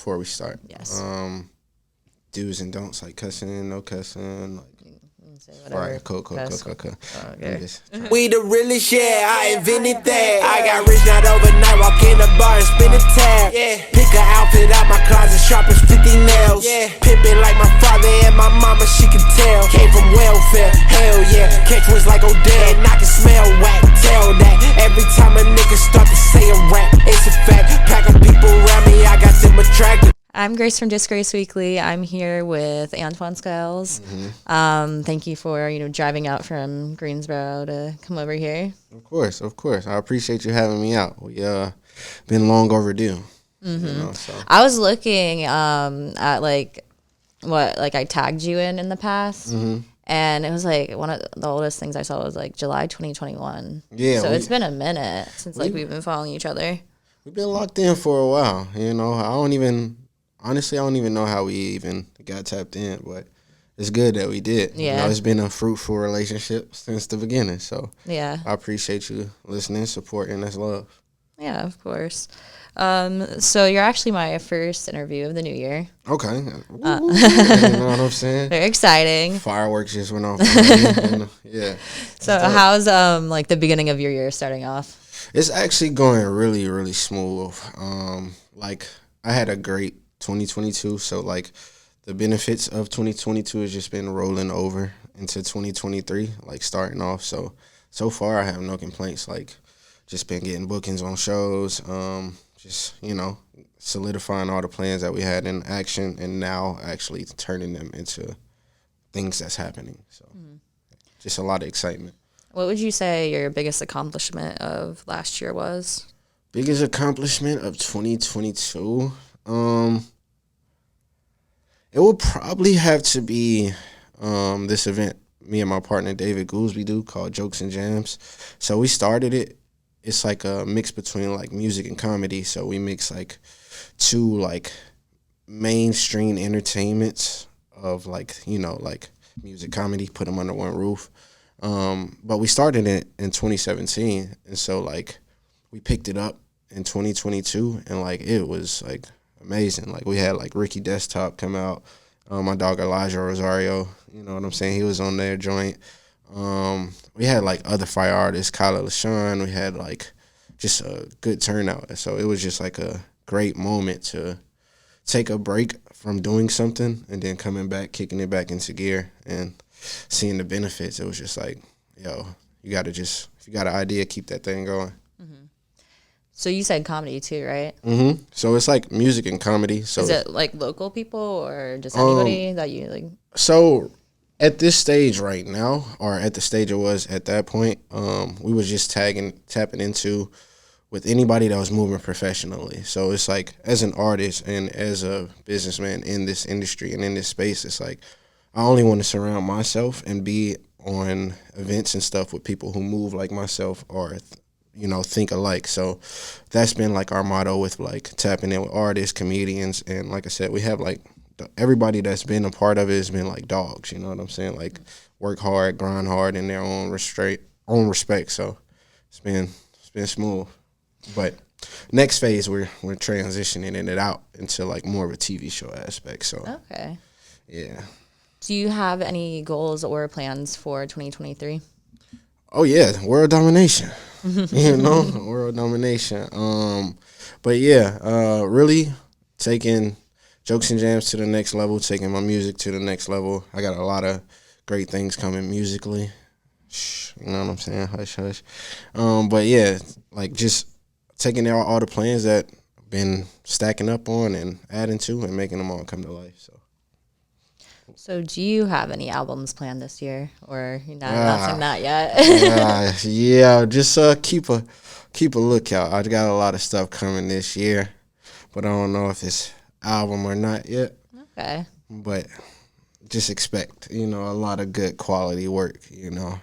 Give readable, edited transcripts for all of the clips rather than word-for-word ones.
before we start. Yes. Do's and don'ts, like cussing, no cussing, like Say whatever. right, cool. Okay. We the realest, yeah, I invented that. I got rich not overnight, walk in the bar and spin a tab. Yeah. Pick an outfit out my closet, sharp as 50 nails. Yeah. Pimpin' like my father and my mama, she can tell. Came from welfare, hell yeah. Catch twins like Odell, and I can smell whack. Tell that every time a nigga start to say a rap, it's a fact. Pack of people around me, I got them attracted. I'm Grace from Disgraced Weekly. I'm here with Antion Scales. Thank you for driving out from Greensboro to come over here. Of course. I appreciate you having me out. We been long overdue. So. I was looking at what I tagged you in the past, and it was like one of the oldest things I saw was like July 2021. Yeah, so it's been a minute since we've been following each other. We've been locked in for a while. Honestly, I don't even know how we even got tapped in, but it's good that we did. Yeah. It's been a fruitful relationship since the beginning. So yeah, I appreciate you listening, supporting. That's love. Yeah, of course. So you're actually my first interview of the new year. Okay. You know what I'm saying? Very exciting. Fireworks just went off. Yeah. So how's the beginning of your year starting off? It's actually going really, really smooth. I had a great 2022, so the benefits of 2022 has just been rolling over into 2023, starting off. So far I have no complaints. Just been getting bookings on shows, solidifying all the plans that we had in action, and now actually turning them into things that's happening. So just a lot of excitement. What would you say your biggest accomplishment of last year was? Biggest accomplishment of 2022? It will probably have to be this event me and my partner David Goolsby do called Jokes and Jams. So we started it. It's like a mix between music and comedy. So we mix two mainstream entertainments of music, comedy, put them under one roof. But we started it in 2017, and so we picked it up in 2022, and it was amazing. We had Ricky Desktop come out, my dog Elijah Rosario, you know what I'm saying, he was on their joint. We had other fire artists, Kyla LaShawn. We had just a good turnout, so it was just a great moment to take a break from doing something and then coming back, kicking it back into gear and seeing the benefits. It was just yo, you gotta if you got an idea, keep that thing going. So you said comedy too, right? So it's music and comedy. So is it local people or just anybody that you So at this stage right now, or at the stage it was at that point, we was just tapping into with anybody that was moving professionally. So it's as an artist and as a businessman in this industry and in this space, it's I only want to surround myself and be on events and stuff with people who move like myself or think alike. So that's been our motto with tapping in with artists, comedians, and like I said, we have everybody that's been a part of it has been dogs, you know what I'm saying? Work hard, grind hard in their own respect. So it's been smooth. But next phase we're transitioning it out into more of a TV show aspect. So okay. Yeah. Do you have any goals or plans for 2023? Oh yeah, world domination. World domination. But yeah, really taking Jokes and Jams to the next level, taking my music to the next level. I got a lot of great things coming musically. Shh, you know what I'm saying? Hush, hush. But yeah, just taking all the plans that I've been stacking up on and adding to and making them all come to life. So do you have any albums planned this year, or you're not announcing that yet? Yeah, just keep a lookout. I got a lot of stuff coming this year, but I don't know if it's album or not yet. Okay. But just expect, a lot of good quality work, Yeah,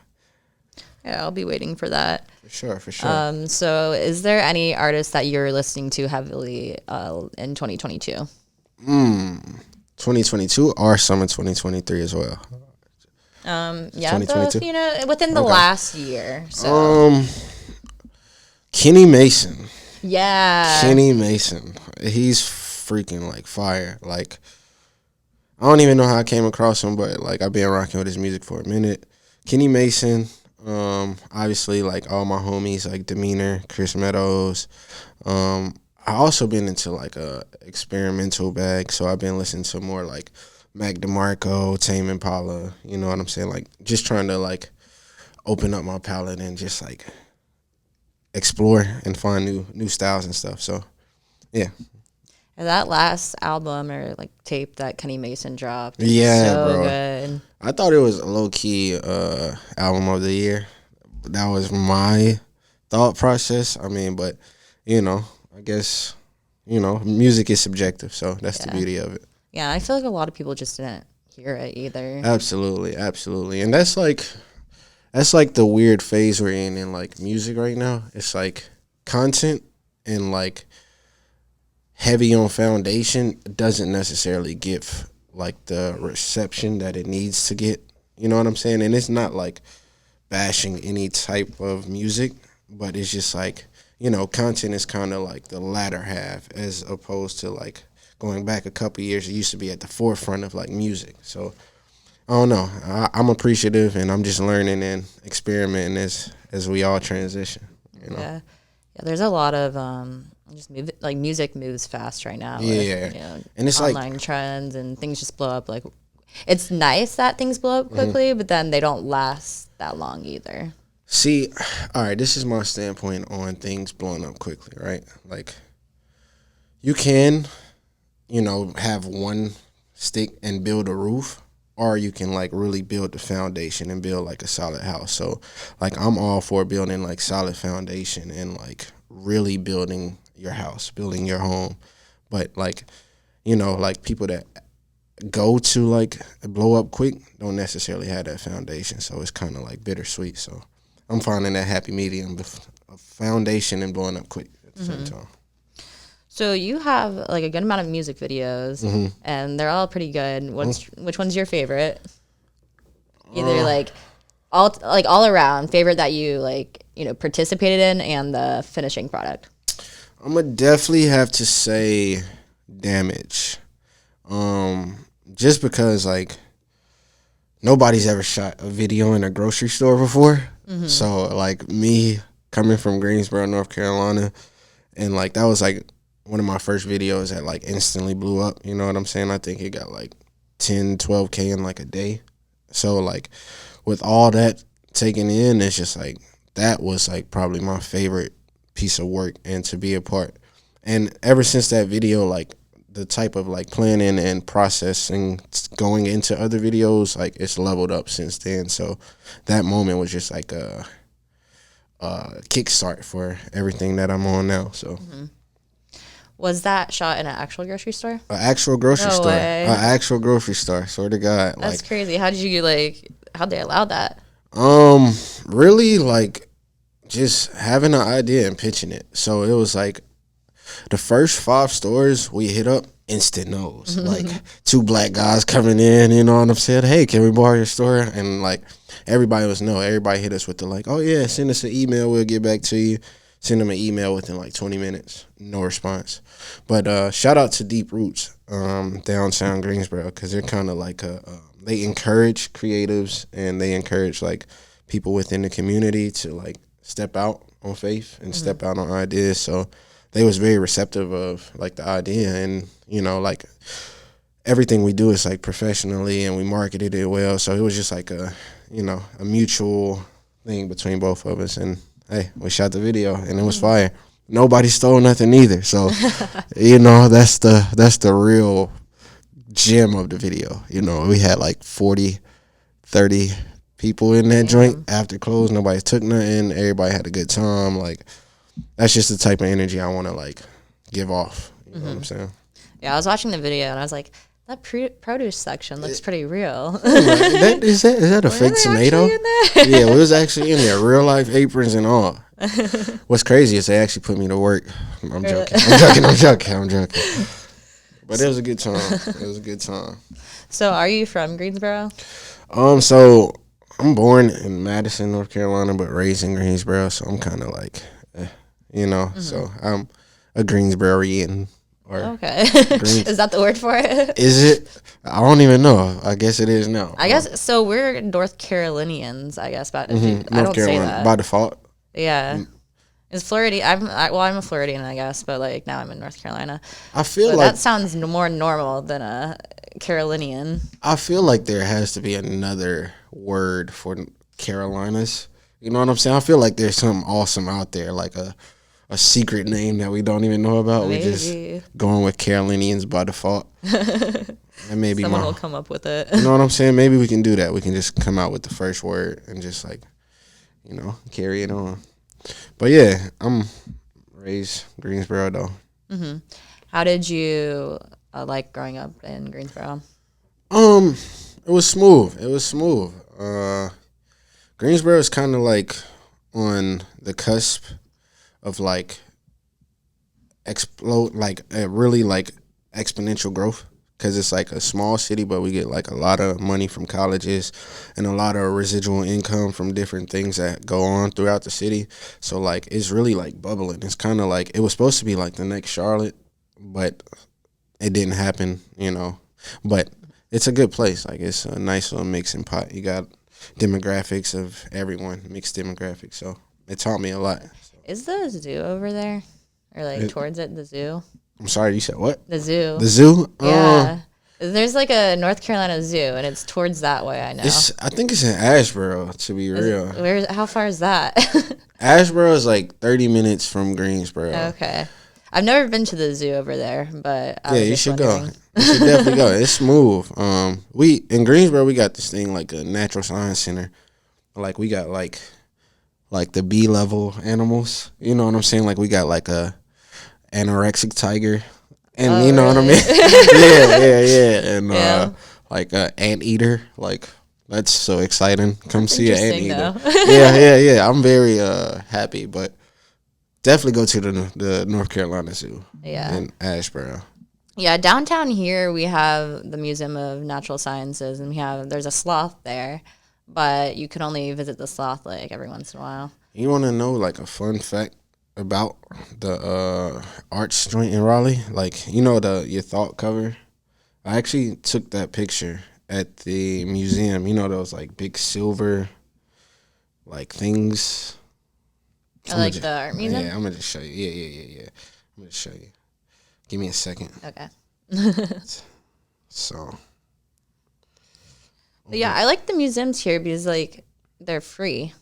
I'll be waiting for that. For sure. So is there any artists that you're listening to heavily in 2022? 2022 or summer 2023 as well. Yeah, both, within the last year. So. Kenny Mason. Yeah. Kenny Mason. He's freaking like fire. Like I don't even know how I came across him, but like I've been rocking with his music for a minute. Kenny Mason, obviously like all my homies like Demeanor, Chris Meadows. I also been into like a experimental bag, so I've been listening to more like Mac DeMarco, Tame Impala. You know what I'm saying? Like just trying to like open up my palette and just like explore and find new styles and stuff. So yeah. And that last album or like tape that Kenny Mason dropped, Yeah, so bro. good. I thought it was a low key album of the year. That was my thought process. I mean, but I guess music is subjective, so that's the beauty of it. Yeah, I feel like a lot of people just didn't hear it either. Absolutely, and that's like the weird phase we're in like music right now. It's like content and like heavy on foundation doesn't necessarily give like the reception that it needs to get. You know what I'm saying? And it's not like bashing any type of music, but it's just like, content is kind of like the latter half as opposed to like going back a couple years. It used to be at the forefront of like music. So I don't know. I'm appreciative and I'm just learning and experimenting as we all transition. Yeah, there's a lot of just music moves fast right now. Yeah, with, and it's online like trends and things just blow up. Like, it's nice that things blow up quickly, but then they don't last that long either. See, all right, this is my standpoint on things blowing up quickly, right? Like, you can, have one stick and build a roof, or you can like really build the foundation and build like a solid house. So, like, I'm all for building like solid foundation and like really building your house, building your home. But like, like people that go to like blow up quick don't necessarily have that foundation. So it's kind of like bittersweet. So I'm finding that happy medium of foundation and blowing up quick at the same time. So you have like a good amount of music videos, and they're all pretty good. Which one's your favorite? Either like all around favorite that you like participated in, and the finishing product. I'm gonna definitely have to say Damage, just because like nobody's ever shot a video in a grocery store before. So like me coming from Greensboro, North Carolina, and like that was like one of my first videos that like instantly blew up. You know what I'm saying? I think it got like 10, 12K in like a day. So like with all that taken in, it's just like that was like probably my favorite piece of work and to be a part. And ever since that video, like the type of like planning and processing going into other videos, like it's leveled up since then. So that moment was just like a kickstart for everything that I'm on now. So Was that shot in an actual grocery store? An actual grocery store. Way. An actual grocery store. Swear to God. That's like, crazy. How'd they allow that? Really like just having an idea and pitching it. So it was like the first 5 stores we hit up, instant no's. Like 2 black guys coming in, you know what I'm saying? Hey, can we borrow your store? And like everybody was no. Everybody hit us with the like, oh yeah, send us an email, we'll get back to you. Send them an email within like 20 minutes. No response. But shout out to Deep Roots, downtown Greensboro, because they're kind of like they encourage creatives and they encourage like people within the community to like step out on faith and step out on ideas. So they was very receptive of like the idea, and like everything we do is like professionally and we marketed it well. So it was just like a mutual thing between both of us. And hey, we shot the video and it was fire. Nobody stole nothing either. So, that's the real gem of the video. We had like 40, 30 people in that joint after close. Nobody took nothing. Everybody had a good time. Like, that's just the type of energy I want to like give off. You know what I'm saying? Yeah, I was watching the video and I was like, that produce section looks pretty real. Is that a fake tomato? Yeah, it was actually in there, real life aprons and all. What's crazy is they actually put me to work. I'm joking. But it was a good time. So, are you from Greensboro? So I'm born in Madison, North Carolina, but raised in Greensboro. So I'm kind of like, so I'm a Greensboroian Or Okay. Greens. Is that the word for it? Is it? I don't even know. I guess it is now. I guess so. We're North Carolinians, I guess, but I North don't say Carolina that. by default. Yeah. Is Florida? I'm a Floridian, I guess, but like now I'm in North Carolina. I feel But like that sounds more normal than a Carolinian. I feel like there has to be another word for Carolinas. You know what I'm saying? I feel like there's something awesome out there, like a secret name that we don't even know about. Maybe. We just going with Carolinians by default. And maybe Someone will come up with it. You know what I'm saying? Maybe we can do that. We can just come out with the first word and just like, carry it on. But yeah, I'm raised Greensboro though. Mm-hmm. How did you like growing up in Greensboro? It was smooth. Greensboro is kind of like on the cusp of like really like exponential growth, because it's like a small city, but we get like a lot of money from colleges and a lot of residual income from different things that go on throughout the city. So like it's really like bubbling. It's kind of like it was supposed to be like the next Charlotte, but it didn't happen, But it's a good place. Like it's a nice little mixing pot. You got demographics of everyone, mixed demographics. So it taught me a lot. Is the zoo over there, or like towards it? The zoo. I'm sorry, you said what? The zoo. The zoo? Yeah. There's like a North Carolina zoo, and it's towards that way. I know. I think it's in Asheboro, to be real. How far is that? Asheboro is like 30 minutes from Greensboro. Okay. I've never been to the zoo over there, but you should go. You should definitely go. It's smooth. We in Greensboro we got this thing like a natural science center. Like we got like the B level animals. You know what I'm saying? Like we got like a anorexic tiger, and you know what I mean? yeah. And like a anteater. Like that's so exciting. Come see an anteater. Yeah. I'm very happy, but definitely go to the North Carolina Zoo. Yeah. In Asheboro. Yeah, downtown here we have the Museum of Natural Sciences, and there's a sloth there, but you can only visit the sloth like every once in a while. You want to know like a fun fact about the arts joint in Raleigh? Like your thought cover. I actually took that picture at the museum. You know those like big silver like things. The art museum? Yeah, I'm gonna just show you. Yeah. I'm gonna show you. Give me a second. Okay. So. But yeah, I like the museums here because like they're free.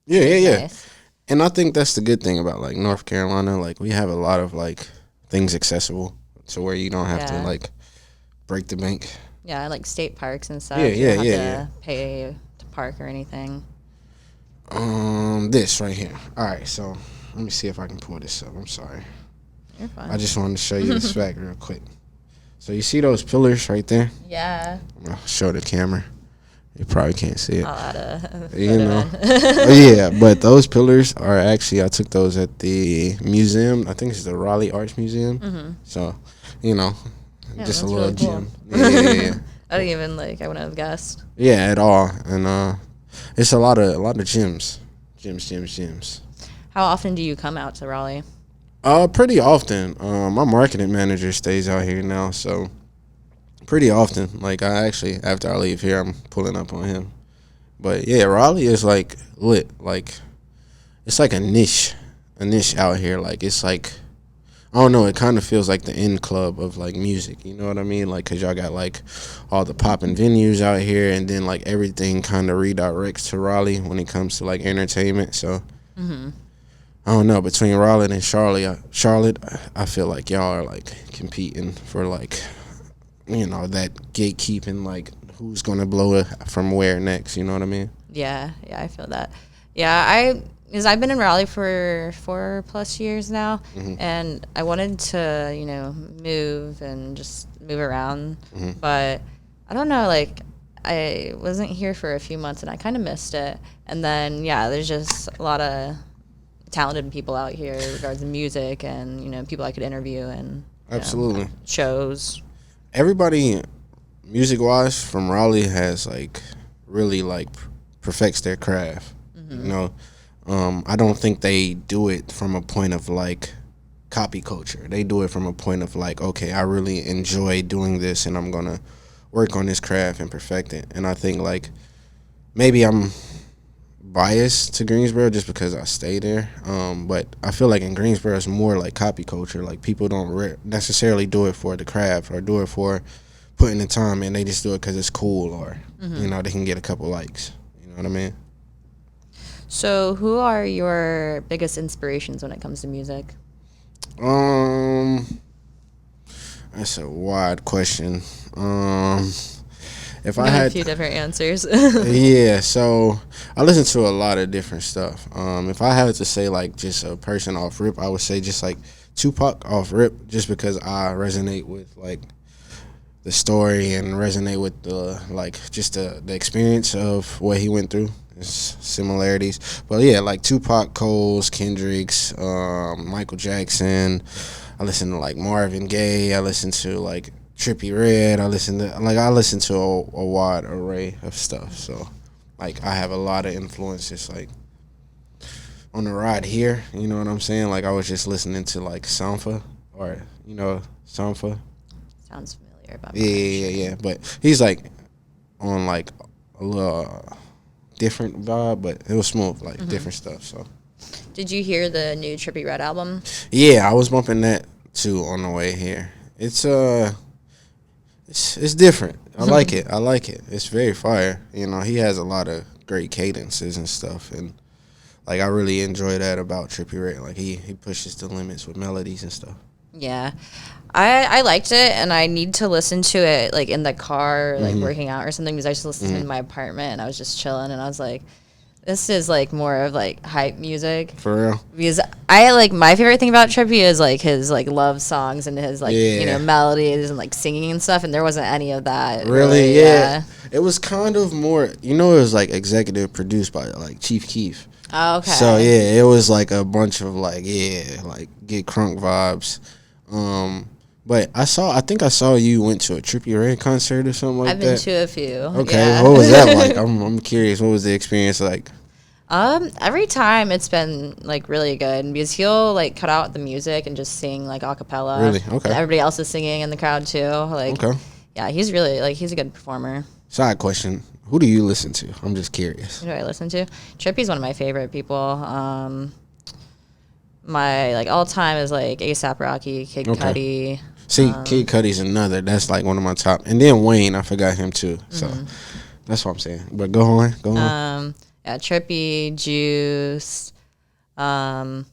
Yeah. Nice. And I think that's the good thing about like North Carolina. Like we have a lot of like things accessible to where you don't have to like break the bank. Yeah, like state parks and stuff. Yeah. You don't have to pay to park or anything. This right here. All right, so let me see if I can pull this up. I'm sorry. You're fine. I just wanted to show you this fact real quick. So you see those pillars right there? Yeah. I'll show the camera. You probably can't see it. I'll add a Yeah, but those pillars are actually, I took those at the museum. I think it's the Raleigh Arts Museum. Mm-hmm. So, just a little really cool. gem. Yeah. I didn't even I wouldn't have guessed. Yeah, at all. And it's a lot of gems. Gems. How often do you come out to Raleigh? Pretty often. My marketing manager stays out here now, so pretty often. Like I actually, after I leave here, I'm pulling up on him. But yeah, Raleigh is like lit. Like it's like a niche out here. Like it's like, I don't know, it kind of feels like the end club of like music. You know what I mean? Like, cause y'all got like all the popping venues out here, and then like everything kind of redirects to Raleigh when it comes to like entertainment. So. Mm-hmm. I don't know, between Raleigh and Charlotte, I feel like y'all are like competing for like, that gatekeeping, like who's gonna blow it from where next. You know what I mean? Yeah, I feel that. Yeah, because I've been in Raleigh for 4+ years now, mm-hmm. and I wanted to move and just move around, mm-hmm. but I don't know, like I wasn't here for a few months and I kind of missed it, and then there's just a lot of talented people out here in regards to music and people I could interview and absolutely shows. Everybody music wise from Raleigh has like really like perfects their craft. Mm-hmm. I don't think they do it from a point of like copy culture. They do it from a point of like, okay, I really enjoy doing this, and I'm gonna work on this craft and perfect it. And I think like maybe I'm biased to Greensboro just because I stay there. But I feel like in Greensboro it's more like copy culture. Like people don't necessarily do it for the craft or do it for putting the time in. They just do it because it's cool or they can get a couple likes. You know what I mean? So, who are your biggest inspirations when it comes to music? That's a wide question. If I I have had a few different answers. yeah, so I listen to a lot of different stuff. If I had to say like just a person off rip, I would say just like Tupac off rip, just because I resonate with like the story and resonate with the like just the experience of what he went through. There's similarities, but yeah, like Tupac, Cole's, Kendrick's, Michael Jackson. I listen to like Marvin Gaye. I listen to like Trippie Redd. I listen to a wide array of stuff. So like I have a lot of influences like on the ride here. You know what I'm saying? Like I was just listening to like Sampha or Sampha. Sounds familiar. But Yeah. But he's like on like a little different vibe, but it was smooth, like different stuff. So, did you hear the new Trippie Redd album? Yeah, I was bumping that too on the way here. It's different. I like it. It's very fire. You know, he has a lot of great cadences and stuff, and like I really enjoy that about Trippie Redd. Like he pushes the limits with melodies and stuff. Yeah. I liked it, and I need to listen to it like in the car, like working out or something, because I just listened to it in my apartment and I was just chilling, and I was like, this is like more of like hype music. For real? Because I like, my favorite thing about Trippie is like his like love songs and his like melodies and like singing and stuff, and there wasn't any of that. Really? Yeah. It was kind of more, it was like executive produced by like Chief Keef. Oh, okay. So yeah, it was like a bunch of like like Get Crunk vibes. But I think I saw you went to a Trippie Redd concert or something like that. I've been to a few. Okay, yeah. What was that like? I'm curious. What was the experience like? Every time it's been like really good, because he'll like cut out the music and just sing like a cappella. Really? Okay. And everybody else is singing in the crowd too. Like, okay. Yeah, he's really like, he's a good performer. Side question: who do you listen to? I'm just curious. Who do I listen to? Trippie's one of my favorite people. My like all time is like A$AP Rocky, Kid Cudi. See, Kid Cudi's another. That's like one of my top. And then Wayne, I forgot him too. So that's what I'm saying. But go on. Yeah, Trippie, Juice. I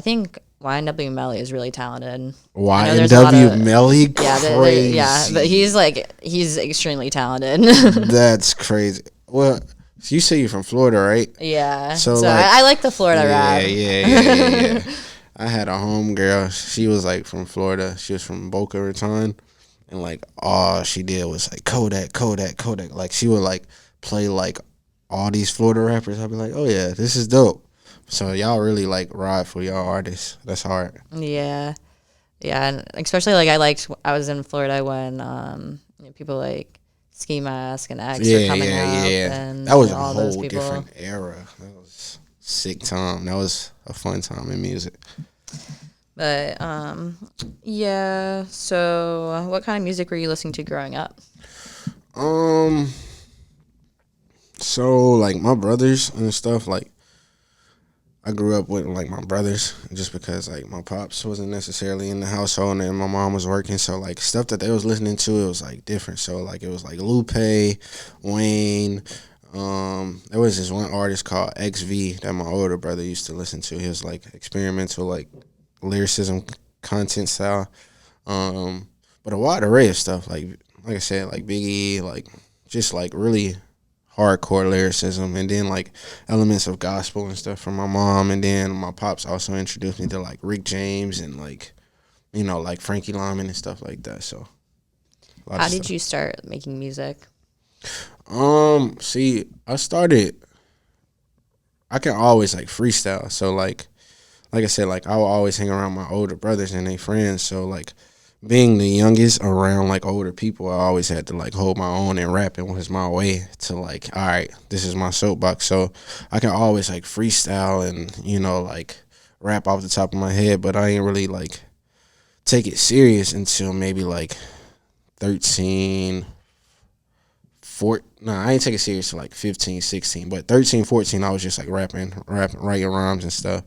think YNW Melly is really talented. YNW Melly, crazy. But he's extremely talented. That's crazy. Well, so you say you're from Florida, right? Yeah. So like, I like the Florida rap. Yeah. I had a homegirl. She was like from Florida. She was from Boca Raton, and like all she did was like Kodak. Like she would like play like all these Florida rappers. I'd be like, oh yeah, this is dope. So y'all really like ride for y'all artists. That's hard. Yeah, and especially like I was in Florida when people like Ski Mask and X were coming out. And that was all a those whole people. different era. That was a sick time. That was a fun time in music. But yeah. So, what kind of music were you listening to growing up? So like my brothers and stuff, like I grew up with like my brothers just because like my pops wasn't necessarily in the household and my mom was working, so like stuff that they was listening to, it was like different. So like it was like Lupe, Wayne. There was this one artist called XV that my older brother used to listen to. He was like experimental, like lyricism content style. But a wide array of stuff, like I said, like Biggie, like just like really hardcore lyricism, and then like elements of gospel and stuff from my mom, and then my pops also introduced me to like Rick James and like like Frankie Lyman and stuff like that. So how did you start making music? See, I can always like freestyle, so like I said, like I will always hang around my older brothers and their friends, so like being the youngest around like older people, I always had to like hold my own, and rapping was my way to like, all right, this is my soapbox. So I can always like freestyle and like rap off the top of my head, but I ain't really like take it serious until maybe like 13, 14. Nah, I ain't take it serious till like 15, 16. But 13, 14, I was just like rapping, writing rhymes and stuff.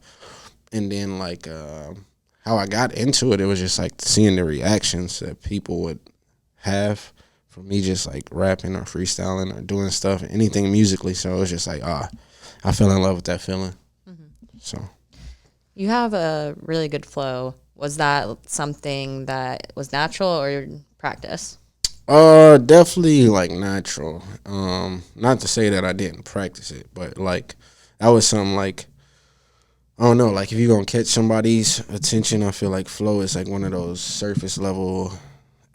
And then like how I got into it, it was just like seeing the reactions that people would have from me just like rapping or freestyling or doing stuff, anything musically. So it was just like, I fell in love with that feeling. So You have a really good flow. Was that something that was natural or practice? Definitely like natural. Not to say that I didn't practice it, but like that was something like, I don't know, like if you're gonna catch somebody's attention, I feel like flow is like one of those surface level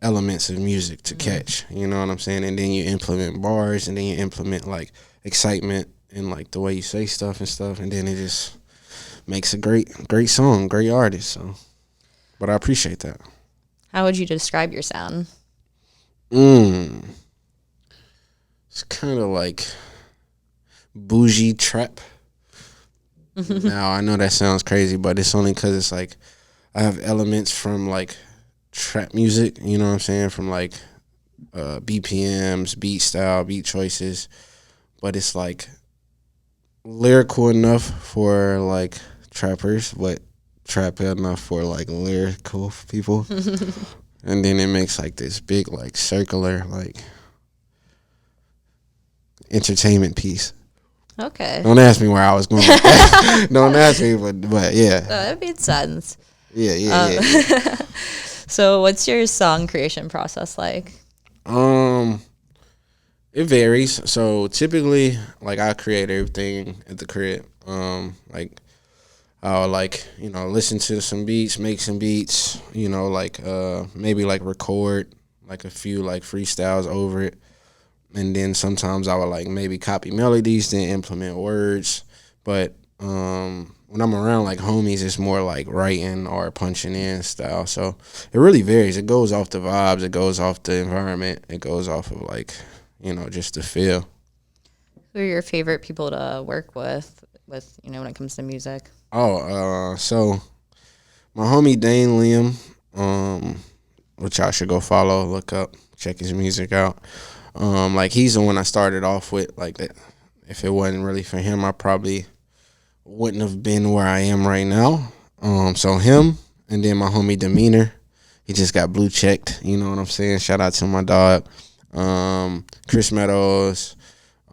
elements of music to catch. You know what I'm saying? And then you implement bars, and then you implement like excitement and like the way you say stuff and stuff, and then it just makes a great song, great artist. So, but I appreciate that. How would you describe your sound? It's kind of like bougie trap. Now I know that sounds crazy, but it's only because it's like I have elements from like trap music. You know what I'm saying? From like BPMs, beat style, beat choices, but it's like lyrical enough for like trappers, but trap enough for like lyrical people. And then it makes like this big like circular like entertainment piece. Okay. Don't ask me where I was going with that. Don't ask me, but yeah. That made sense. Yeah. So what's your song creation process like? It varies. So typically, like I create everything at the crib. Like I'll like, listen to some beats, make some beats, like maybe like record like a few like freestyles over it. And then sometimes I would like maybe copy melodies, then implement words. But when I'm around like homies, it's more like writing or punching in style. So it really varies. It goes off the vibes. It goes off the environment. It goes off of like, just the feel. Who are your favorite people to work with when it comes to music? So my homie Dane Liam, which I should go follow, look up, check his music out. Like he's the one I started off with. Like that, if it wasn't really for him, I probably wouldn't have been where I am right now. So him, and then my homie Demeanor, he just got blue checked. You know what I'm saying? Shout out to my dog, Chris Meadows.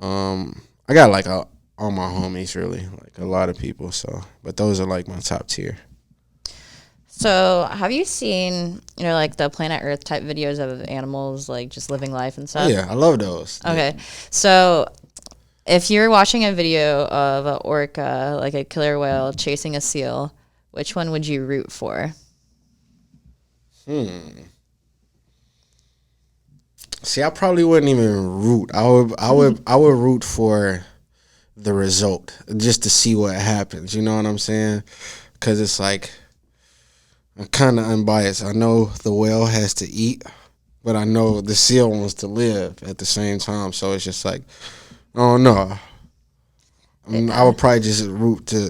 I got like all my homies really, like a lot of people. So, but those are like my top tier. So have you seen, like the Planet Earth type videos of animals, like just living life and stuff? Oh, yeah, I love those. Okay. So if you're watching a video of an orca, like a killer whale, chasing a seal, which one would you root for? See, I probably wouldn't even root. I would root for the result, just to see what happens. You know what I'm saying? Because it's like, I'm kind of unbiased. I know the whale has to eat, but I know the seal wants to live at the same time. So it's just like, I don't know. I would probably just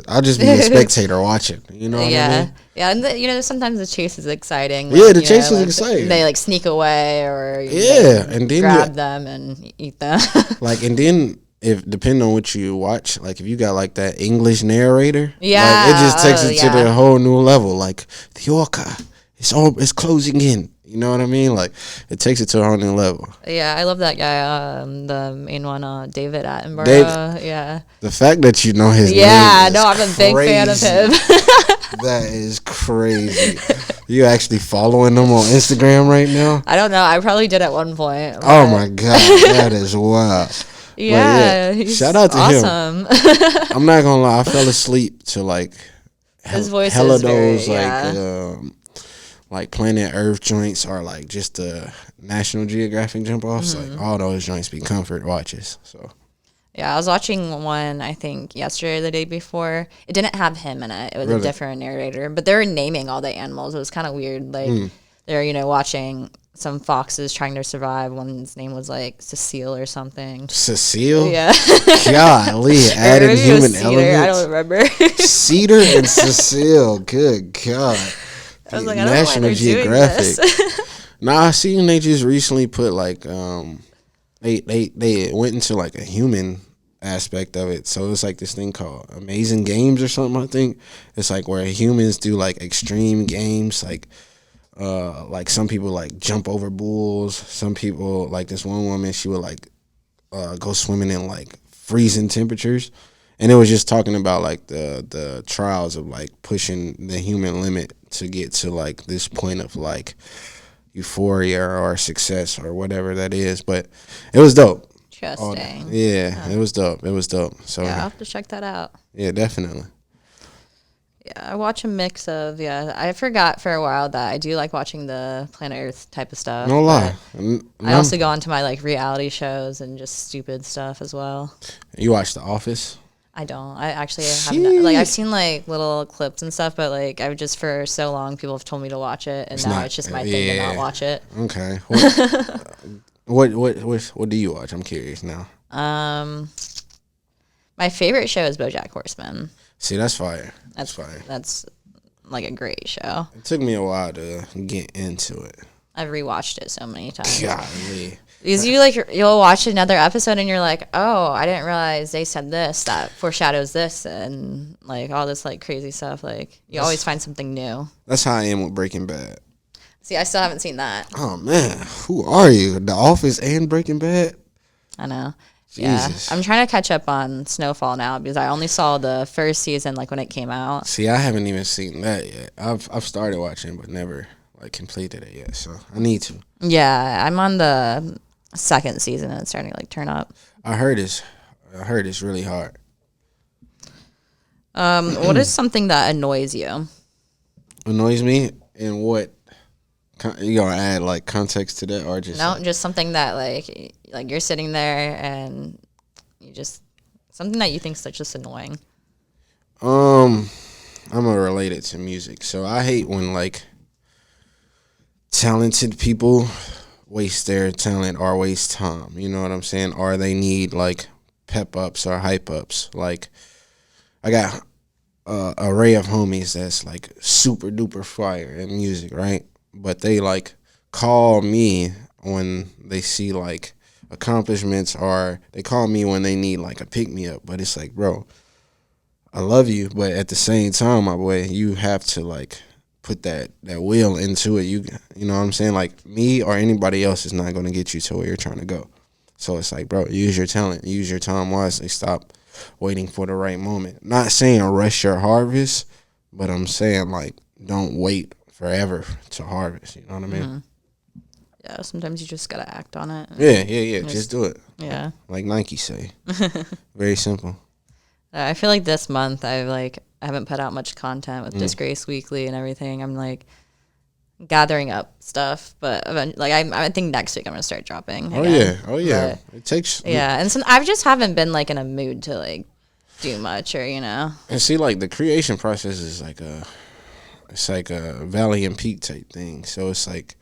I'll just be a spectator watching. You know what I mean? Yeah, and sometimes the chase is exciting. Yeah, the chase is exciting. They like sneak away or and then grab them and eat them. And then if depending on what you watch, like if you got like that English narrator, like, it just takes it to the whole new level. Like the orca, it's closing in. You know what I mean? Like it takes it to a whole new level. Yeah, I love that guy. The main one, David Attenborough. Yeah. The fact that you know his name. Yeah, no, I'm a big fan of him. That is crazy. You actually following them on Instagram right now? I don't know. I probably did at one point. Oh my god, that is wild. Yeah, shout out to awesome. him. I'm not gonna lie, I fell asleep to like his voice hella is those very, like Planet Earth joints or like just the National Geographic jump offs. Like all those joints be comfort watches. So yeah, I was watching one I think yesterday or the day before. It didn't have him in it. It was a different narrator, but they were naming all the animals. It was kind of weird. Like they're watching some foxes trying to survive. One's name was like Cecile or something. Cecile? Yeah. Golly, added Maybe it was human Cedar, elements. I don't remember. Cedar and Cecile. Good God. I was like, I don't know why they're doing this. Nah, I seen they just recently put like they went into like a human aspect of it. So it's like this thing called Amazing Games or something, I think. It's like where humans do like extreme games, like some people like jump over bulls. Some people, like this one woman, she would like go swimming in like freezing temperatures. And it was just talking about like the trials of like pushing the human limit to get to like this point of like euphoria or success or whatever that is. But it was dope. Interesting. Yeah, it was dope. So yeah, I'll have to check that out. Yeah, definitely. Yeah, I watch a mix of, I forgot for a while that I do like watching the Planet Earth type of stuff. No lie. I also go onto my like reality shows and just stupid stuff as well. You watch The Office? I don't. I actually haven't. Like, I've seen like little clips and stuff, but like I've just for so long people have told me to watch it, and now it's just my thing to not watch it. Okay. What do you watch? I'm curious now. My favorite show is BoJack Horseman. See, that's fire. That's fire. That's like a great show. It took me a while to get into it. I've rewatched it so many times. Golly. Because you'll watch another episode and you're like, oh, I didn't realize they said this that foreshadows this, and like all this like crazy stuff. Like you always find something new. That's how I am with Breaking Bad. See, I still haven't seen that. Oh man, who are you? The Office and Breaking Bad? I know. Jesus. Yeah, I'm trying to catch up on Snowfall now because I only saw the first season like when it came out. See, I haven't even seen that yet. I've started watching but never like completed it yet, so I need to. Yeah, I'm on the second season and it's starting to like turn up. I heard it's really hard. What is something that annoys you? Annoys me, and what? You gonna add like context to that, or just just something that like you're sitting there and you just something that you think's like just annoying. I'm gonna relate it to music. So I hate when like talented people waste their talent or waste time. You know what I'm saying? Or they need like pep ups or hype ups. Like I got a array of homies that's like super duper fire in music, right? But they like call me when they see like accomplishments, or they call me when they need like a pick me up. But it's like, bro, I love you, but at the same time, my boy, you have to like put that will into it. You know what I'm saying? Like me or anybody else is not gonna get you to where you're trying to go. So it's like, bro, use your talent, use your time wisely. Stop waiting for the right moment. Not saying rush your harvest, but I'm saying like don't wait forever to harvest. You know what I mean? Mm-hmm. Yeah, sometimes you just gotta act on it. Yeah. Just do it. Yeah. Like Nike say. Very simple. I feel like this month I haven't put out much content with Disgraced Weekly and everything. I'm like gathering up stuff, but I think next week I'm gonna start dropping. Oh again. yeah. But, It takes and I just haven't been like in a mood to like do much, or And see, like the creation process is like it's like a valley and peak type thing. So it's like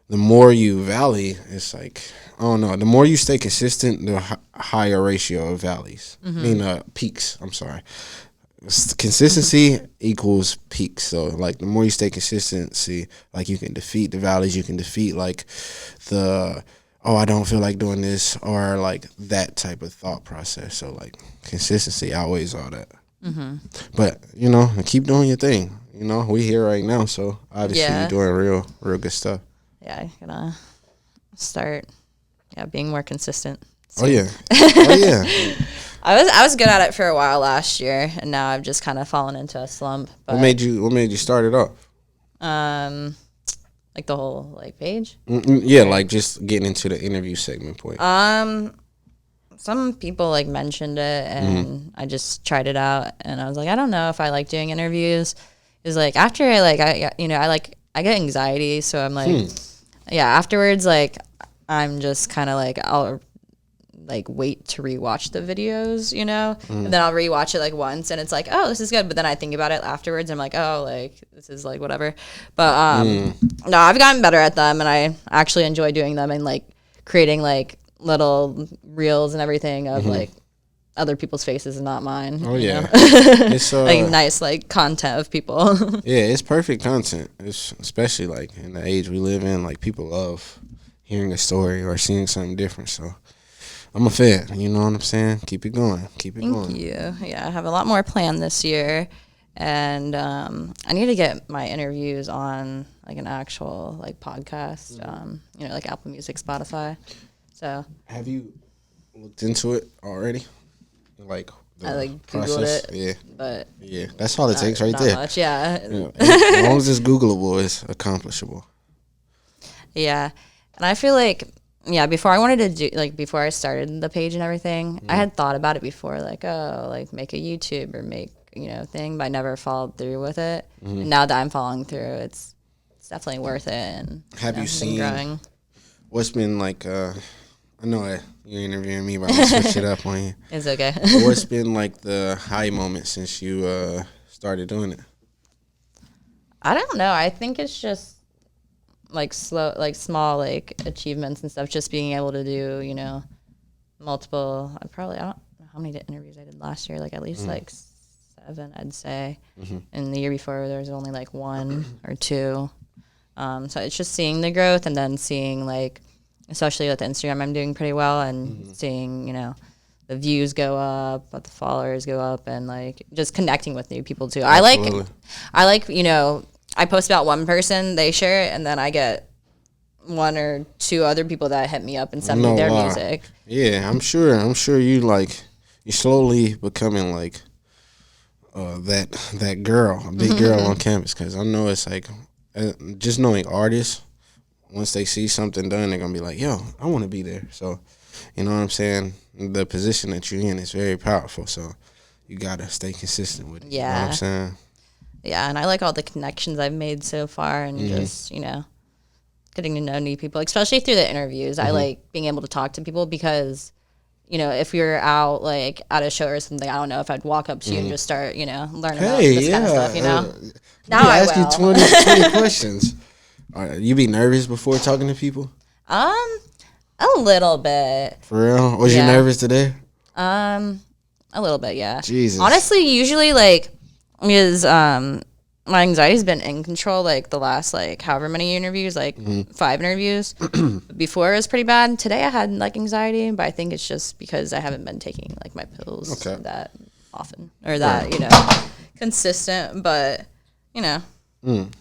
the more you valley, it's like, I don't know, the more you stay consistent, the higher ratio of valleys. I mean, peaks, I'm sorry. Consistency equals peaks. So like the more you stay consistency, like you can defeat the valleys, you can defeat like I don't feel like doing this, or like that type of thought process. So like consistency outweighs all that. But keep doing your thing. We here right now, so obviously you're doing real good stuff. Yeah, I'm gonna start being more consistent. So. Oh yeah. I was good at it for a while last year, and now I've just kind of fallen into a slump. But, what made you start it off? Like the whole page. Yeah, like just getting into the interview segment point. Some people mentioned it, and I just tried it out, and I was like, I don't know if I like doing interviews. Is after I get anxiety, so I'm afterwards I'm just kind of like wait to rewatch the videos, you know, and then I'll rewatch it like once, and it's like, oh, this is good, but then I think about it afterwards. And I'm like, oh, like this is like whatever. But no, I've gotten better at them, and I actually enjoy doing them and like creating like little reels and everything of like other people's faces and not mine. Oh yeah, it's like nice like content of people. Yeah, it's perfect content. It's especially like in the age we live in, like people love hearing a story or seeing something different. So I'm a fan. You know what I'm saying? Keep it going. Keep it going. Thank you. Yeah, I have a lot more planned this year, and I need to get my interviews on like an actual like podcast. You know, like Apple Music, Spotify. So have you looked into it already? Like I like process? Googled it. Yeah, but yeah, that's all it takes right not there. much, yeah. As long as it's Googleable, it's accomplishable. Yeah, and I feel like before I wanted to do like before I started the page and everything, I had thought about it before, like like make a YouTube or make thing, but I never followed through with it. And now that I'm following through, it's definitely worth it. And have you seen growing? What's been like? I know you're interviewing me, but I'm gonna switch it up on you. It's okay. What's been like the high moment since you started doing it? I don't know. I think it's just like small like achievements and stuff. Just being able to do multiple. I don't know how many interviews I did last year. Like at least like 7, I'd say. And the year before there was only like 1 or 2. So it's just seeing the growth, and then seeing like, especially with Instagram, I'm doing pretty well, and seeing, the views go up, but the followers go up, and like just connecting with new people too. Absolutely. I like, I post about one person, they share it, and then I get 1 or 2 other people that hit me up and send me their music. Yeah, I'm sure you slowly becoming like that girl, a big girl on campus, because I know it's like just knowing artists. Once they see something done, they're going to be like, yo, I want to be there. So, you know what I'm saying? The position that you're in is very powerful. So, you got to stay consistent with it. Yeah. You know what I'm saying? Yeah, and I like all the connections I've made so far, and just, getting to know new people, especially through the interviews. I like being able to talk to people because, if you're out, like, at a show or something, I don't know if I'd walk up to you and just start, learning about this kind of stuff, Now I ask will. you 20 questions. You be nervous before talking to people? A little bit. For real? Was you nervous today? A little bit, yeah. Jesus. Honestly, usually, like, because my anxiety's been in control, like, the last, like, however many interviews, like, 5 interviews. Before it was pretty bad. Today I had, like, anxiety, but I think it's just because I haven't been taking, like, my pills that often. Or that, consistent, but,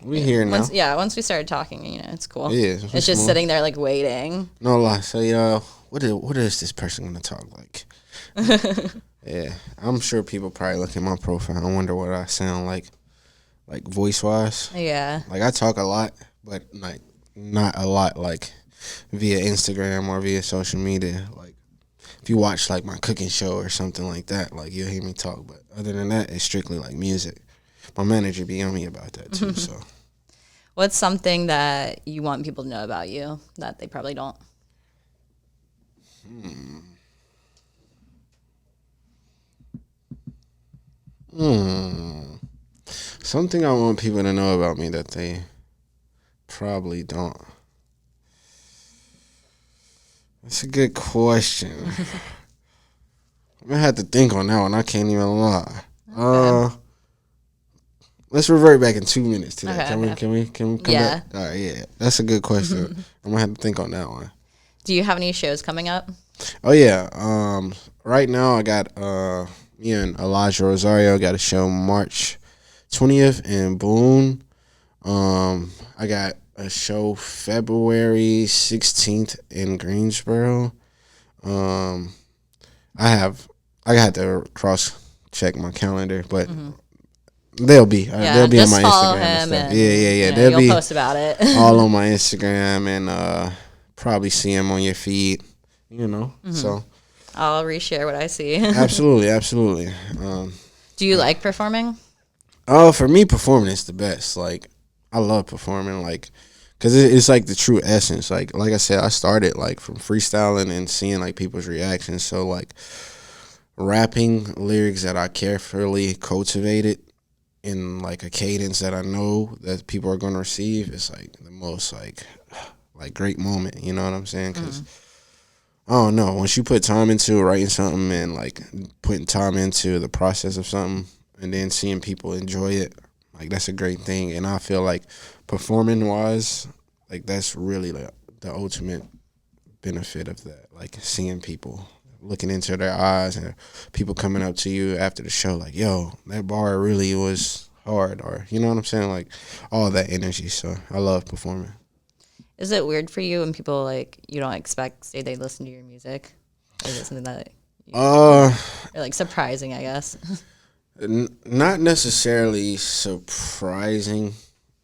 We here now. Once we started talking, it's cool. Yeah, it's just sitting there like waiting. No lie. So, what is this person gonna talk like? Yeah, I'm sure people probably look at my profile and wonder what I sound like voice wise. Yeah. Like I talk a lot, but like not a lot like via Instagram or via social media. Like if you watch like my cooking show or something like that, like you'll hear me talk. But other than that, it's strictly like music. My manager be on me about that too. So, what's something that you want people to know about you that they probably don't? Something I want people to know about me that they probably don't. That's a good question. I'm gonna have to think on that one. I can't even lie. Okay. Let's revert back in 2 minutes to that. Okay, Can we come back? All right, yeah. That's a good question. I'm gonna have to think on that one. Do you have any shows coming up? Oh yeah. Right now I got me and Elijah Rosario got a show March 20th in Boone. I got a show February 16th in Greensboro. I had to cross check my calendar, but they'll be on my Instagram and stuff. Yeah. They'll you'll post about it all on my Instagram, and probably see them on your feed. So I'll reshare what I see. absolutely. Do you like performing? Oh, for me, performing is the best. Like, I love performing. Like, Cause it's like the true essence. Like I said, I started like from freestyling and seeing like people's reactions. So like rapping lyrics that I carefully cultivated in like a cadence that I know that people are gonna receive is like the most like great moment. You know what I'm saying? Cause I don't know, once you put time into writing something and like putting time into the process of something and then seeing people enjoy it, like that's a great thing. And I feel like performing wise, like that's really like the ultimate benefit of that. Like seeing people, looking into their eyes, and people coming up to you after the show like, yo, that bar really was hard, or you know what I'm saying? Like all that energy. So I love performing. Is it weird for you when people like you don't expect say they listen to your music? Or is it something that or like surprising, I guess? Not necessarily surprising.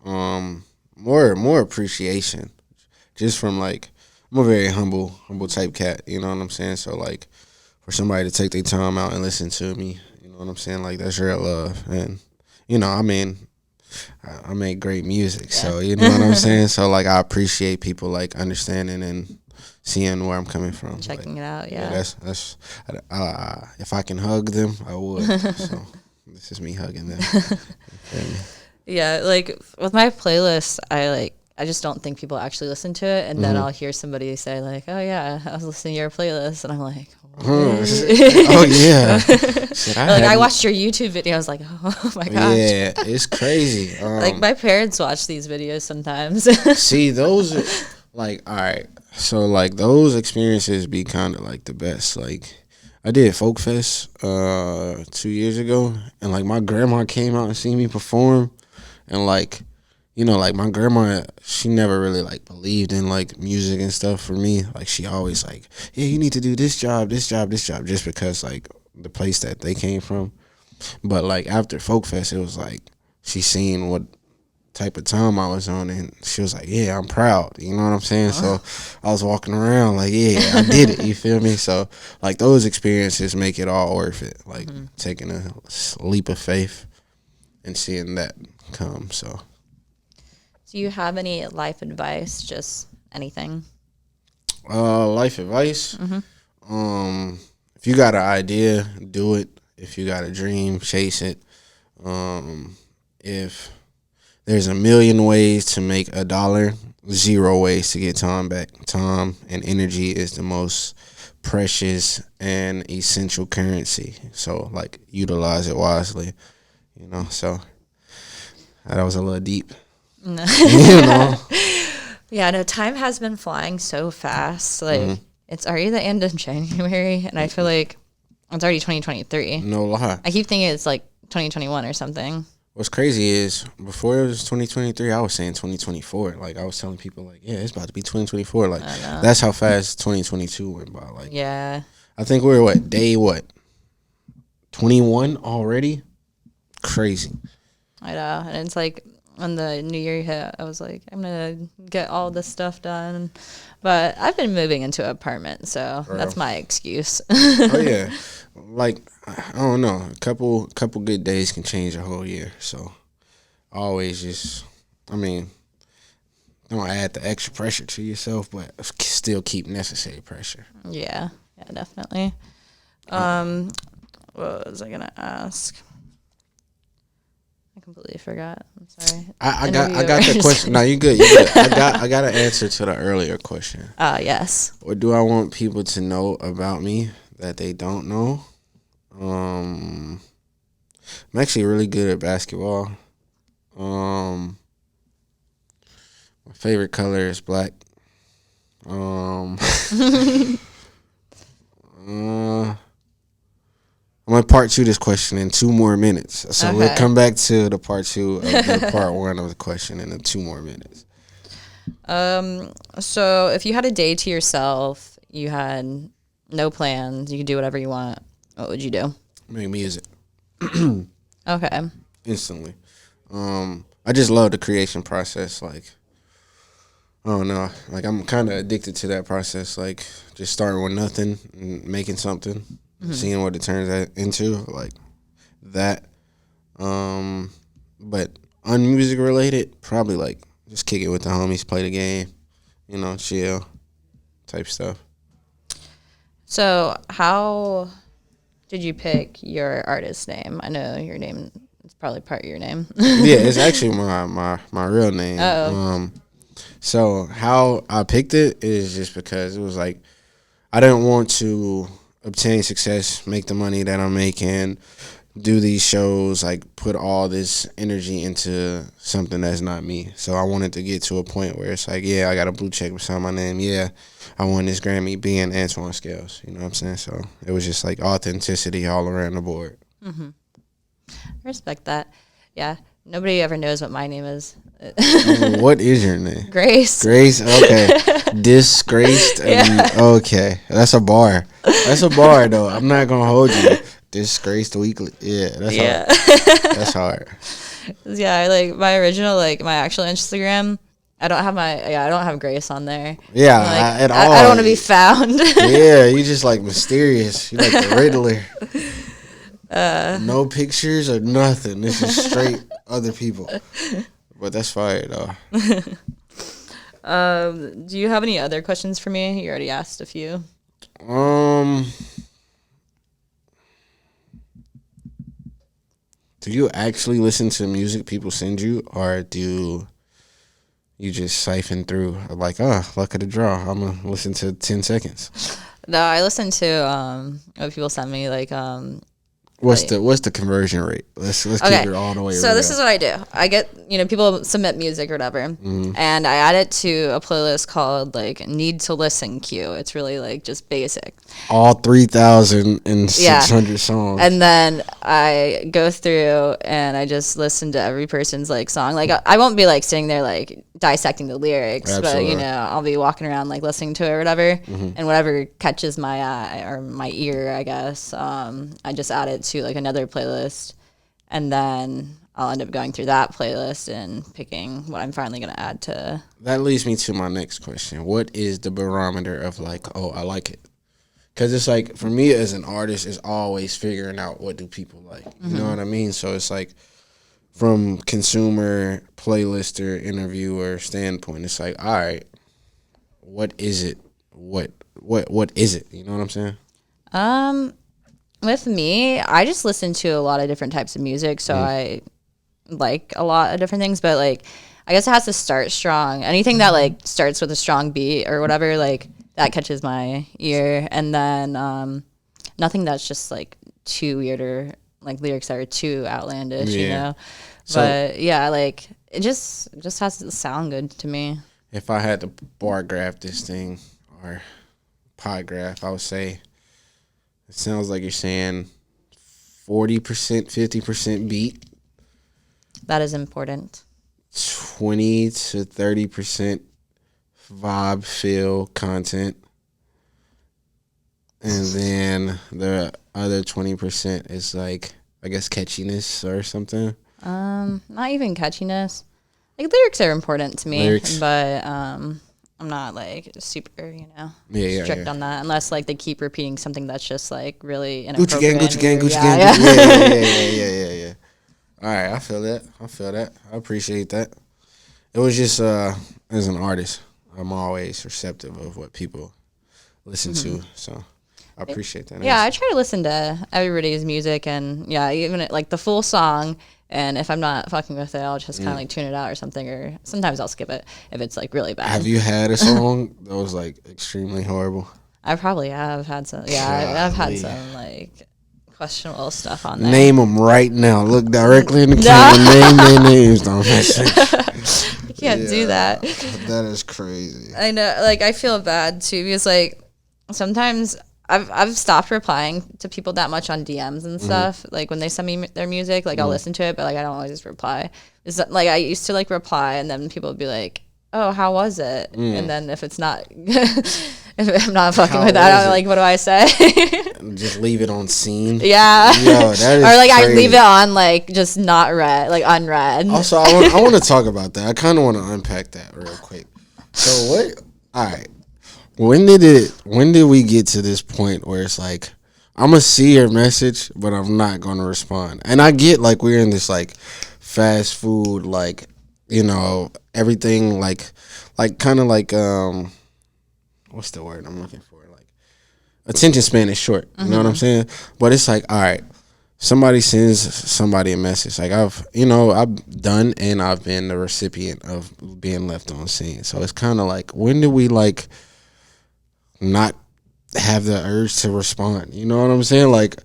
More appreciation, just from like I'm a very humble type cat. You know what I'm saying? So like for somebody to take their time out and listen to me, you know what I'm saying? Like that's real love, and you know, I mean, I make great music, so you know what I'm saying. So like I appreciate people like understanding and seeing where I'm coming from, Checking like, it out. Yeah. That's if I can hug them, I would. So this is me hugging them. Yeah, like with my playlist, I just don't think people actually listen to it, and then I'll hear somebody say like, "Oh yeah, I was listening to your playlist," and I'm like, "Oh yeah." I watched your YouTube video. I was like, "Oh my gosh." Yeah, it's crazy. Like my parents watch these videos sometimes. See, those are like, all right. So like those experiences be kind of like the best. Like I did Folk Fest 2 years ago, and like my grandma came out and seen me perform, and like, you know, like my grandma, she never really like believed in like music and stuff for me. Like she always like, yeah, you need to do this job, just because like the place that they came from. But like after Folk Fest, it was like she seen what type of time I was on, and she was like, yeah, I'm proud. You know what I'm saying? So I was walking around like, yeah, I did it. You feel me? So like those experiences make it all worth it. Like taking a leap of faith and seeing that come. So Do you have any life advice? Just anything? Life advice. If you got an idea, do it. If you got a dream, chase it. If there's a million ways to make $1, 0 ways to get time back. Time and energy is the most precious and essential currency. So like utilize it wisely. You know, so that was a little deep. No. You know? Yeah, no, time has been flying so fast. Like it's already the end of January, and I feel like it's already 2023. No lie. I keep thinking it's like 2021 or something. What's crazy is before it was 2023, I was saying 2024. Like I was telling people, like, yeah, it's about to be 2024. Like that's how fast 2022 went by. Like, yeah, I think we're day 21 already. Crazy. I know, and it's like when the new year hit, I was like, I'm gonna get all this stuff done, but I've been moving into an apartment, so that's my excuse. Oh yeah, like I don't know, a couple good days can change a whole year. So always just, I mean, don't add the extra pressure to yourself, but still keep necessary pressure. Yeah, definitely. What was I gonna ask? I completely forgot. I'm sorry. I got the question. No, you good. I got an answer to the earlier question. Yes. What do I want people to know about me that they don't know? I'm actually really good at basketball. My favorite color is black. I'm going to part 2 this question in 2 more minutes. So Okay. we'll come back to the part 2 of the part 1 of the question in 2 more minutes. So if you had a day to yourself, you had no plans, you could do whatever you want, what would you do? Make music. Okay. Instantly. I just love the creation process. Like, I don't know. Like, I'm kind of addicted to that process. Like, just starting with nothing and making something, seeing what it turns into. Like, that. But unmusic related, probably like just kick it with the homies, play the game, you know, chill, type stuff. So how did you pick your artist name? I know your name is probably part of your name. Yeah, it's actually my real name. Oh. So how I picked it is just because it was like I didn't want to obtain success, make the money that I'm making, do these shows, like put all this energy into something that's not me. So I wanted to get to a point where it's like, yeah, I got a blue check beside my name. Yeah, I won this Grammy being Antion Scales. You know what I'm saying? So it was just like authenticity all around the board. Mm-hmm. I respect that. Yeah. Nobody ever knows what my name is. What is your name? Grace. Grace? Okay. Disgraced? Yeah. Okay. That's a bar. That's a bar, though. I'm not going to hold you. Disgraced Weekly. Yeah, that's hard. That's hard. Yeah, like my original, like my actual Instagram, I don't have Grace on there. Yeah, Like, at all. I don't want to be found. Yeah, you just like mysterious. You like the Riddler. No pictures or nothing. This is straight other people. But that's fire though. Do you have any other questions for me? You already asked a few. Do you actually listen to music people send you, or do you just siphon through like, luck of the draw, I'm gonna listen to 10 seconds? No, I listen to what people send me, like What's the conversion rate? Let's keep it all the way. So this is what I do. I get, people submit music or whatever, and I add it to a playlist called like Need to Listen Queue. It's really like just basic. All 3,600 songs. And then I go through and I just listen to every person's like song. Like I won't be like sitting there like dissecting the lyrics, Absolutely. but I'll be walking around like listening to it or whatever, and whatever catches my eye or my ear, I guess. I just add it to like another playlist, and then I'll end up going through that playlist and picking what I'm finally going to add to. That leads me to my next question. What is the barometer of like, oh, I like it? Because it's like, for me as an artist, it's always figuring out what do people like. You know what I mean? So it's like, from consumer, playlister, interviewer standpoint, it's like, all right, what is it? What is it? You know what I'm saying? With me, I just listen to a lot of different types of music, so I like a lot of different things, but like I guess it has to start strong. Anything that like starts with a strong beat or whatever, like that catches my ear, and then nothing that's just like too weird or like lyrics that are too outlandish, So, but yeah, like it just has to sound good to me. If I had to bar graph this thing or pie graph, I would say it sounds like you're saying 40%, 50% beat. That is important. 20 to 30% vibe, feel, content. And then the other 20% is like, I guess, catchiness or something. Not even catchiness. Like lyrics are important to me, but I'm not like super, strict on that, unless like they keep repeating something that's just like really inappropriate. Gucci gang. Yeah. All right, I feel that. I appreciate that. It was just as an artist, I'm always receptive of what people listen to, so I appreciate that. Yeah, I try to listen to everybody's music, and even like the full song. And if I'm not fucking with it, I'll just kind of like tune it out or something, or sometimes I'll skip it if it's like really bad. Have you had a song that was like extremely horrible? I probably have had some. Yeah, I've had some like questionable stuff on there. Name them right now. Look directly in the camera. Name their names. Don't You can't do that. That is crazy. I know. Like I feel bad too, because like sometimes I've stopped replying to people that much on DMs and stuff. Like when they send me their music, like I'll listen to it, but like I don't always reply. It's like I used to like reply, and then people would be like, "Oh, how was it?" And then if it's not, if I'm not fucking with that, I'm like, what do I say? Just leave it on scene. Yeah. Yo, that is or like crazy. I leave it on like just not read, like unread. Also, I want to talk about that. I kind of want to unpack that real quick. So what? All right. When did we get to this point where it's like, I'm gonna see your message, but I'm not gonna respond? And I get like we're in this like fast food like you know, everything like kind of like what's the word I'm looking for? Like attention span is short. You know what I'm saying? But it's like, all right, somebody sends somebody a message. Like I've done and I've been the recipient of being left on scene. So it's kind of like, when do we like not have the urge to respond? You know what I'm saying? Like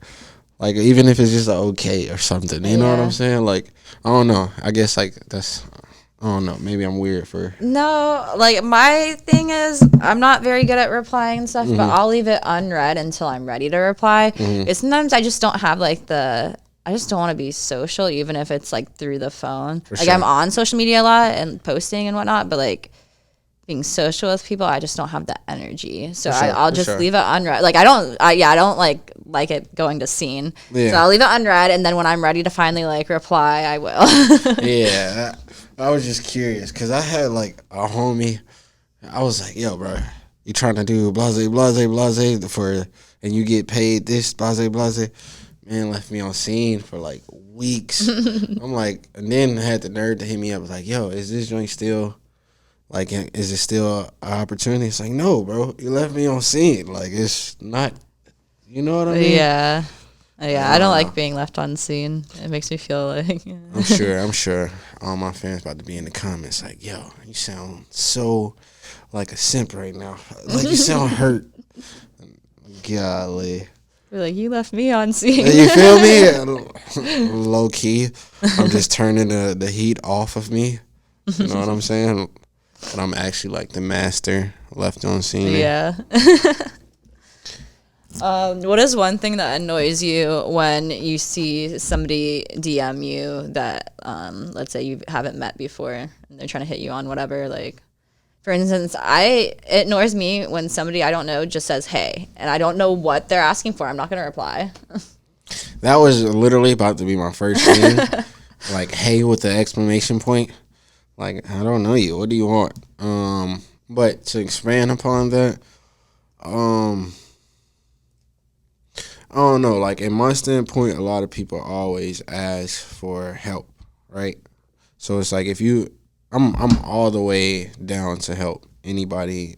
even if it's just a okay or something. You know what I'm saying? Like, I don't know. I guess like that's, I don't know. Maybe I'm weird for. No, like my thing is I'm not very good at replying and stuff, but I'll leave it unread until I'm ready to reply. Sometimes I just don't have like I just don't want to be social, even if it's like through the phone. For like sure. I'm on social media a lot and posting and whatnot, but like being social with people, I just don't have the energy. So I'll just leave it unread. Like I don't like it going to scene. Yeah. So I'll leave it unread, and then when I'm ready to finally like reply, I will. Yeah. I was just curious because I had like a homie. I was like, yo, bro, you trying to do blase, blase, blase for, and you get paid this, blase, blase. Man left me on scene for like weeks. I'm like, and then had the nerve to hit me up. Like, yo, is this joint still, like, is it still an opportunity? It's like, no, bro, you left me on scene. Like, it's not, you know what I mean? Yeah. Yeah, I don't like being left on scene. It makes me feel like... I'm sure all my fans about to be in the comments like, yo, you sound so like a simp right now. Like, you sound hurt. Golly. We're like, you left me on scene. You feel me? Low key. I'm just turning the heat off of me. You know what I'm saying? But I'm actually like the master left on scene. Yeah. What is one thing that annoys you when you see somebody DM you that, let's say you haven't met before and they're trying to hit you on whatever? Like, for instance, it annoys me when somebody I don't know just says, hey, and I don't know what they're asking for. I'm not going to reply. That was literally about to be my first thing. Like, hey, with the exclamation point. Like, I don't know you. What do you want? But to expand upon that, I don't know, like in my standpoint, a lot of people always ask for help, right? So it's like I'm all the way down to help anybody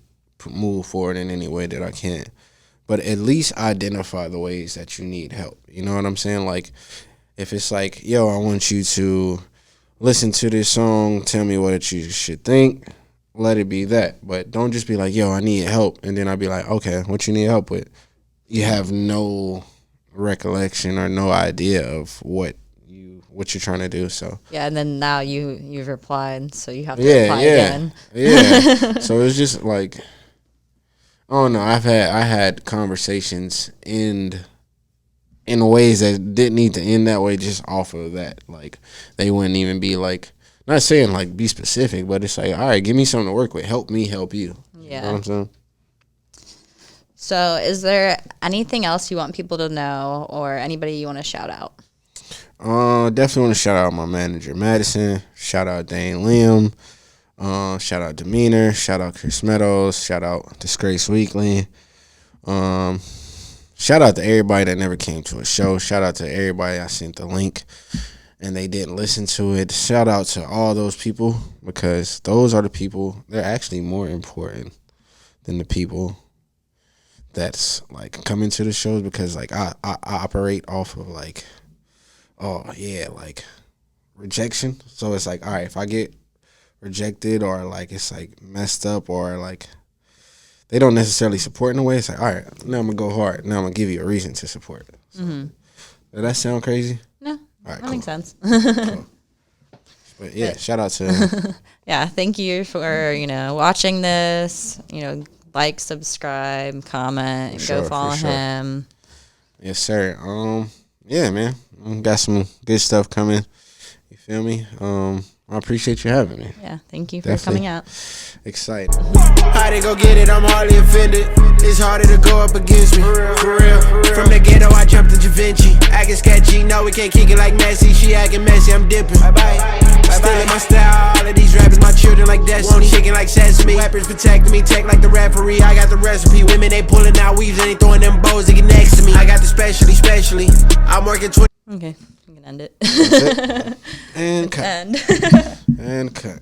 move forward in any way that I can. But at least identify the ways that you need help. You know what I'm saying? Like if it's like, yo, I want you to listen to this song, tell me what you should think, let it be that. But don't just be like, yo, I need help. And then I'll be like, okay, what you need help with? You have no recollection or no idea of what you're trying to do. So yeah, and then now you've replied, so you have to reply again. Yeah. So it's just like, I don't know. I had conversations end in ways that didn't need to end that way, just off of that. Like they wouldn't even be like, not saying like be specific, but it's like, all right, give me something to work with. Help me help you. Yeah. You know what I'm saying? So is there anything else you want people to know or anybody you want to shout out? Definitely want to shout out my manager, Madison. Shout out Dane Liam. Shout out Demeanor. Shout out Chris Meadows. Shout out Disgraced Weekly. Shout out to everybody that never came to a show. Shout out to everybody I sent the link and they didn't listen to it. Shout out to all those people, because those are the people, they're actually more important than the people that's like coming to the shows, because like I operate off of like, oh yeah, like rejection. So it's like, all right, if I get rejected or like it's like messed up or like they don't necessarily support in a way, it's like, all right, now I'm gonna go hard. Now I'm gonna give you a reason to support it. So, Does that sound crazy? No, all right, that makes sense. Cool. But yeah, shout out to yeah, thank you for watching this. Like, subscribe, comment, go follow him. Yes, sir. Yeah, man, got some good stuff coming. You feel me? I appreciate you having me. Yeah, thank you for coming out. Excited. How they go get it? I'm hardly offended. It's harder to go up against me. For real. From the ghetto, I jumped to Da Vinci. Acting sketchy, no, we can't kick it like Messi. She acting messy, I'm dipping. Bye-bye. Stealing my style, all of these rappers, my children like Destiny. Chicken like Sesame. Rappers protecting me, tech like the referee. I got the recipe. Women, they pulling out weaves and they throwing them bows to get next to me. I got the specialty. I'm working 20. Okay. can end it. That's it. And cut. End. And cut.